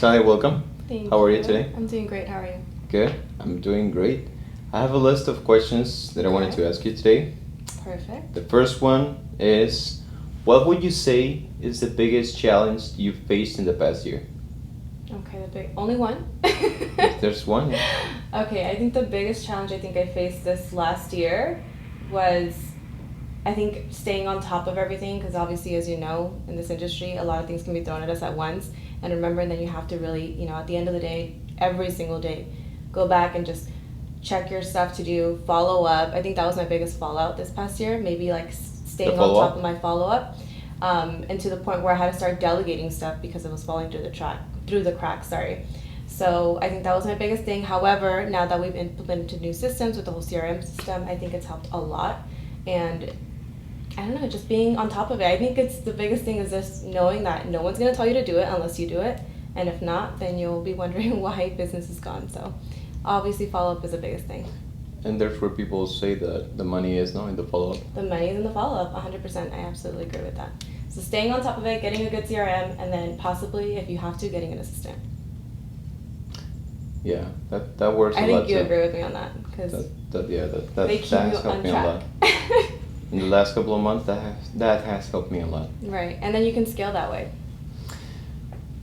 Natalia, welcome. Thank How are you. you today? I'm doing great. How are you? Good. I'm doing great. I have a list of questions that I wanted to ask you today. Perfect. The first one is, what would you say is the biggest challenge you've faced in the past year? Okay, only one? If there's one. Okay, I think the biggest challenge I faced this last year was, I think, staying on top of everything, because obviously, as you know, in this industry, a lot of things can be thrown at us at once, and remembering that you have to really, at the end of the day, every single day, go back and just check your stuff to do, follow up. I think that was my biggest fallout this past year, maybe like staying on top of my follow-up, and to the point where I had to start delegating stuff because it was falling through the cracks. So I think that was my biggest thing. However, now that we've implemented new systems with the whole CRM system, I think it's helped a lot. And I don't know, just being on top of it. I think it's the biggest thing is just knowing that no one's going to tell you to do it unless you do it. And if not, then you'll be wondering why business is gone. So obviously follow-up is the biggest thing. And therefore people say that the money is not in the follow-up. The money is in the follow-up, 100%. I absolutely agree with that. So staying on top of it, getting a good CRM, and then possibly, if you have to, getting an assistant. Yeah, that works a lot. I think you agree with me on that. Cause that they keep has you helped on me a track. lot. In the last couple of months, that has helped me a lot. Right, and then you can scale that way.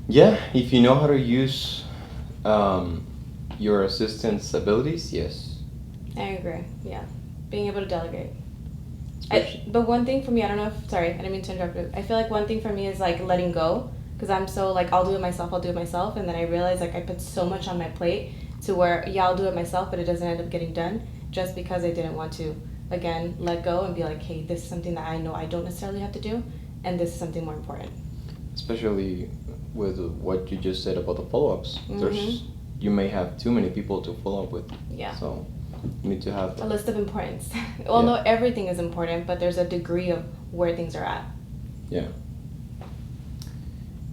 Yeah, if you know how to use your assistant's abilities, yes. I agree, yeah. Being able to delegate. But one thing for me, I don't know if, sorry, I didn't mean to interrupt you. I feel like one thing for me is like letting go, because I'm so like, I'll do it myself, and then I realize like I put so much on my plate to where, yeah, I'll do it myself, but it doesn't end up getting done just because I didn't want to, again, let go and be like, hey, this is something that I know I don't necessarily have to do, and this is something more important. Especially with what you just said about the follow-ups. You may have too many people to follow up with. Yeah. So you need to have a list of importance. Well, no, everything is important, but there's a degree of where things are at. Yeah.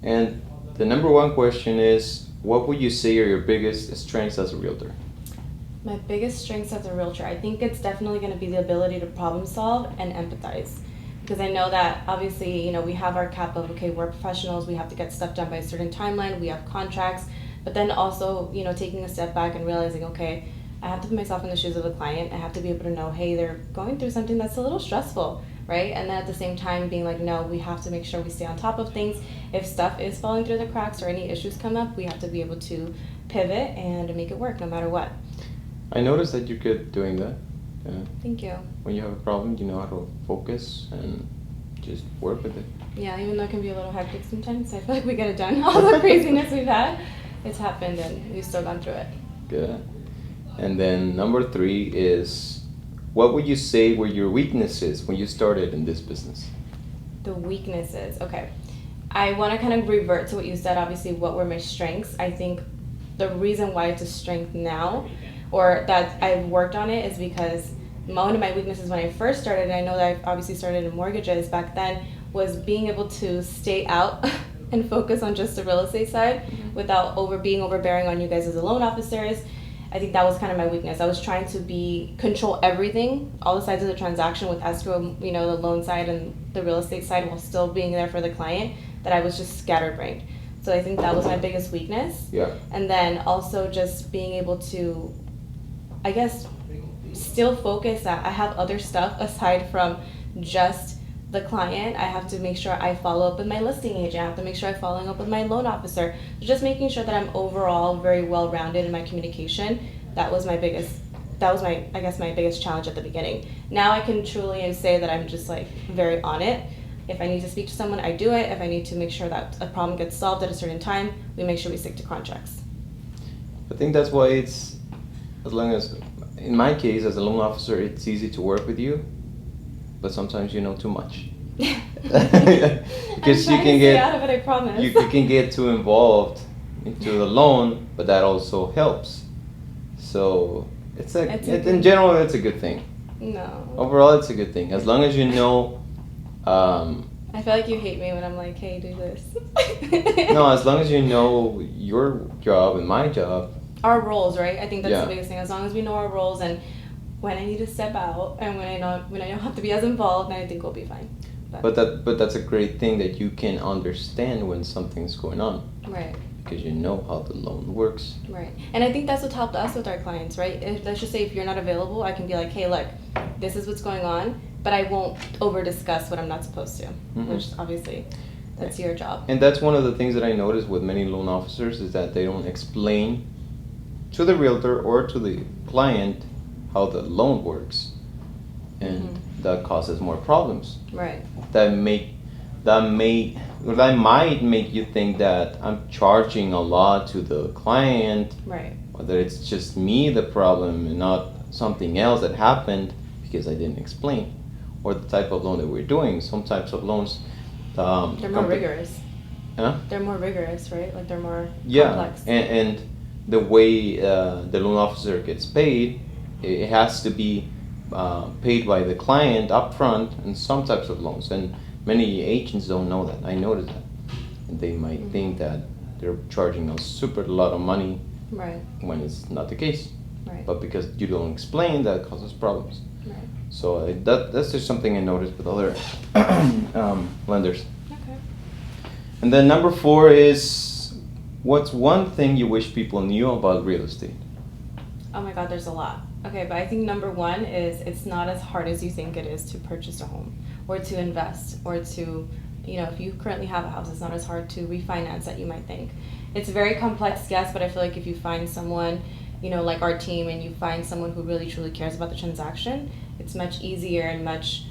And the number one question is, what would you say are your biggest strengths as a realtor? My biggest strengths as a realtor, I think it's definitely going to be the ability to problem solve and empathize. Because I know that obviously, we have our cap of, okay, we're professionals, we have to get stuff done by a certain timeline, we have contracts, but then also, taking a step back and realizing, okay, I have to put myself in the shoes of the client. I have to be able to know, hey, they're going through something that's a little stressful, right? And then at the same time being like, no, we have to make sure we stay on top of things. If stuff is falling through the cracks or any issues come up, we have to be able to pivot and make it work no matter what. I noticed that you're good doing that. Thank you. When you have a problem, you know how to focus and just work with it. Yeah, even though it can be a little hectic sometimes, I feel like we get it done. All the craziness we've had, it's happened and we've still gone through it. Good. And then number 3 is, what would you say were your weaknesses when you started in this business? The weaknesses, okay. I want to kind of revert to what you said, obviously, what were my strengths. I think the reason why it's a strength now, or that I've worked on it, is because one of my weaknesses when I first started, and I know that I obviously started in mortgages back then, was being able to stay out and focus on just the real estate side without being overbearing on you guys as the loan officers. I think that was kind of my weakness. I was trying to control everything, all the sides of the transaction with escrow, the loan side and the real estate side, while still being there for the client, that I was just scatterbrained. So I think that was my biggest weakness. Yeah. And then also just being able to, I guess, still focus that I have other stuff aside from just the client. I have to make sure I follow up with my listing agent. I have to make sure I'm following up with my loan officer. Just making sure that I'm overall very well-rounded in my communication. That was my biggest challenge at the beginning. Now I can truly say that I'm just like very on it. If I need to speak to someone, I do it. If I need to make sure that a problem gets solved at a certain time, we make sure we stick to contracts. I think that's why it's, as long as, in my case, as a loan officer, it's easy to work with you, but sometimes you know too much. Because you can get out of it, I promise. You can get too involved into the loan, but that also helps. So in general, it's a good thing. No. Overall, it's a good thing as long as you know. I feel like you hate me when I'm like, hey, do this. No, as long as you know your job and my job. Our roles, right? I think that's the biggest thing. As long as we know our roles and when I need to step out and when I don't have to be as involved, then I think we'll be fine. But that's a great thing that you can understand when something's going on. Right. because you know how the loan works. Right. And I think that's what's helped us with our clients, right? Let's just say if you're not available, I can be like, hey, look, this is what's going on, but I won't over discuss what I'm not supposed to, which obviously that's your job. And that's one of the things that I notice with many loan officers is that they don't explain to the realtor or to the client how the loan works. And that causes more problems. Right. That might make you think that I'm charging a lot to the client, Right. or that it's just me the problem and not something else that happened because I didn't explain, or the type of loan that we're doing. Some types of loans, They're more rigorous. Huh? They're more rigorous, right? Like they're more Yeah, complex. and the way the loan officer gets paid, it has to be paid by the client upfront in some types of loans, and many agents don't know that. I noticed that, and they might think that they're charging a super lot of money, Right. when it's not the case. Right. But because you don't explain, that causes problems. Right. So that's just something I noticed with other lenders. Okay. And then number 4 is, what's one thing you wish people knew about real estate? Oh my God, there's a lot. Okay, but I think number 1 is it's not as hard as you think it is to purchase a home or to invest or to, if you currently have a house, it's not as hard to refinance that you might think. It's very complex, yes, but I feel like if you find someone, like our team, and you find someone who really truly cares about the transaction, it's much easier and much,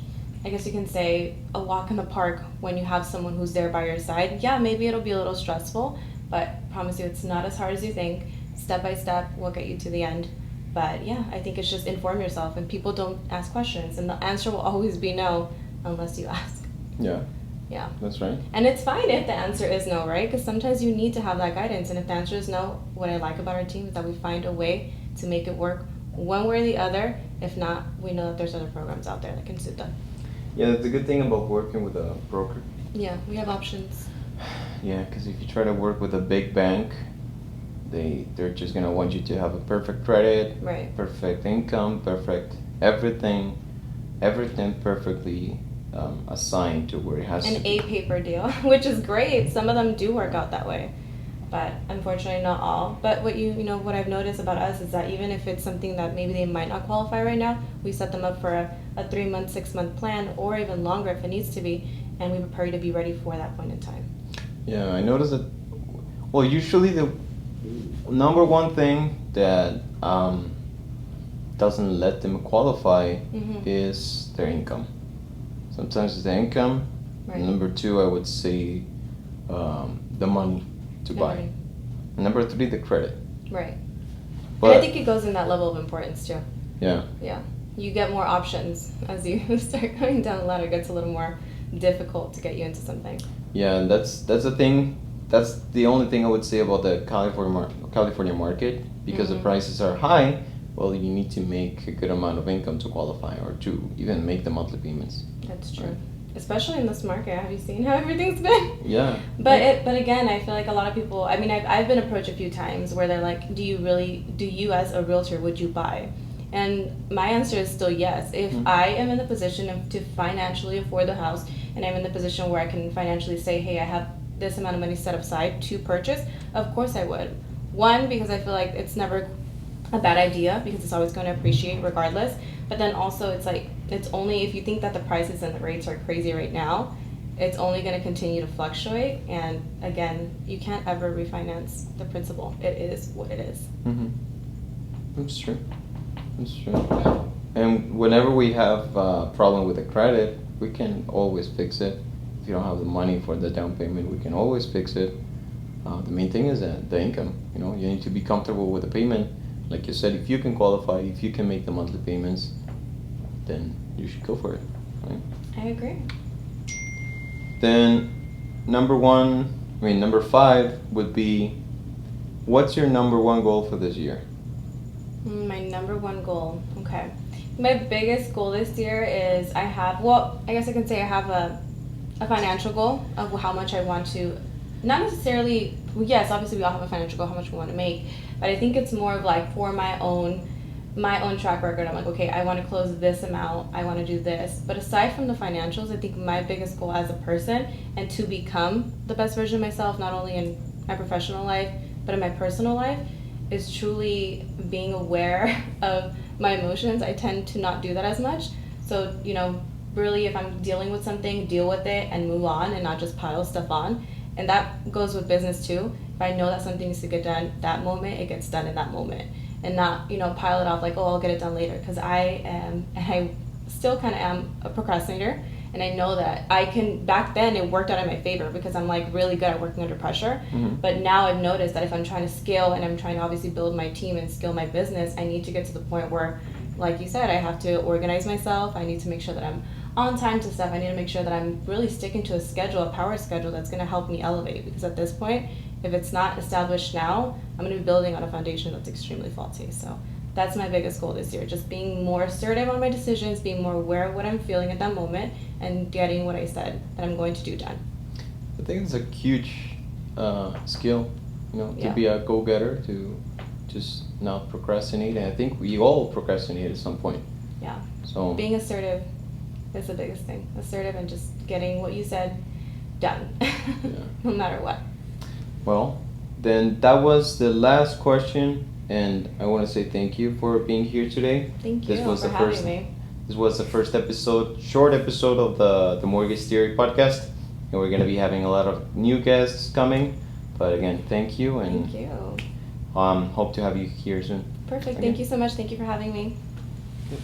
I guess you can say, a walk in the park when you have someone who's there by your side. Yeah, maybe it'll be a little stressful, but I promise you it's not as hard as you think. Step by step, we'll get you to the end. But yeah, I think it's just inform yourself, and people don't ask questions, and the answer will always be no unless you ask. Yeah. Yeah. That's right. And it's fine if the answer is no, right? Because sometimes you need to have that guidance, and if the answer is no, what I like about our team is that we find a way to make it work one way or the other. If not, we know that there's other programs out there that can suit them. Yeah, that's a good thing about working with a broker. Yeah, we have options. Yeah, because if you try to work with a big bank, they're just gonna want you to have a perfect credit, Right. perfect income, perfect everything perfectly assigned to where it has to An be. A paper deal, which is great. Some of them do work out that way, but unfortunately not all. But what what I've noticed about us is that even if it's something that maybe they might not qualify right now, we set them up for a 3-month, 6-month plan, or even longer if it needs to be, and we prepare you to be ready for that point in time. Yeah, I noticed that. Well, usually the number one thing that doesn't let them qualify is their income. Sometimes it's the income. Right. Number 2, I would say the money to buy. Money. And number 3, the credit. Right. But And I think it goes in that level of importance too. yeah, Yeah. You get more options as you start going down the ladder. It gets a little more difficult to get you into something. yeah, and that's the thing. That's the only thing I would say about the California market, because the prices are high. Well, you need to make a good amount of income to qualify, or to even make the monthly payments. That's true. Right. Especially in this market. Have you seen how everything's been? Yeah. But again, I feel like a lot of people, I mean, I've been approached a few times where they're like, do you as a realtor, would you buy? And my answer is still yes. If I am in the position to financially afford the house, and I'm in the position where I can financially say, hey, I have this amount of money set aside to purchase, of course I would. One, because I feel like it's never a bad idea, because it's always going to appreciate regardless. But then also it's like, it's only if you think that the prices and the rates are crazy right now, it's only going to continue to fluctuate. And again, you can't ever refinance the principal. It is what it is. That's true. That's true. And whenever we have a problem with the credit, we can always fix it. If you don't have the money for the down payment, we can always fix it. The main thing is that the income. You need to be comfortable with the payment. Like you said, if you can qualify, if you can make the monthly payments, then you should go for it. Right? I agree. Then number 5 would be, what's your number 1 goal for this year? My number 1 goal. Okay. My biggest goal this year is I guess I can say I have a financial goal of how much I want to, not necessarily, yes, obviously we all have a financial goal, how much we want to make, but I think it's more of like for my own track record. I'm like, okay, I want to close this amount, I want to do this. But aside from the financials, I think my biggest goal as a person and to become the best version of myself, not only in my professional life, but in my personal life, is truly being aware of my emotions. I tend to not do that as much. So, really, if I'm dealing with something, deal with it and move on and not just pile stuff on. And that goes with business too. If I know that something needs to get done that moment, it gets done in that moment. And not, pile it off like, oh, I'll get it done later. Because I still kind of am a procrastinator. And I know that back then it worked out in my favor because I'm like really good at working under pressure. Mm-hmm. But now I've noticed that if I'm trying to scale and I'm trying to obviously build my team and scale my business, I need to get to the point where, like you said, I have to organize myself. I need to make sure that I'm on time to stuff. I need to make sure that I'm really sticking to a power schedule that's going to help me elevate. Because at this point, if it's not established now, I'm going to be building on a foundation that's extremely faulty. So that's my biggest goal this year. Just being more assertive on my decisions, being more aware of what I'm feeling at that moment, and getting what I said that I'm going to do done. I think it's a huge skill, to be a go-getter, to just not procrastinate. And I think we all procrastinate at some point. Yeah. So being assertive is the biggest thing. Assertive and just getting what you said done, no matter what. Well, then that was the last question, and I want to say thank you for being here today. Thank you for having me. This was the first short episode of the Mortgage Theory podcast, and we're going to be having a lot of new guests coming. But again, thank you, and thank you. Hope to have you here soon. Perfect. Thank you so much. Thank you for having me. Yep.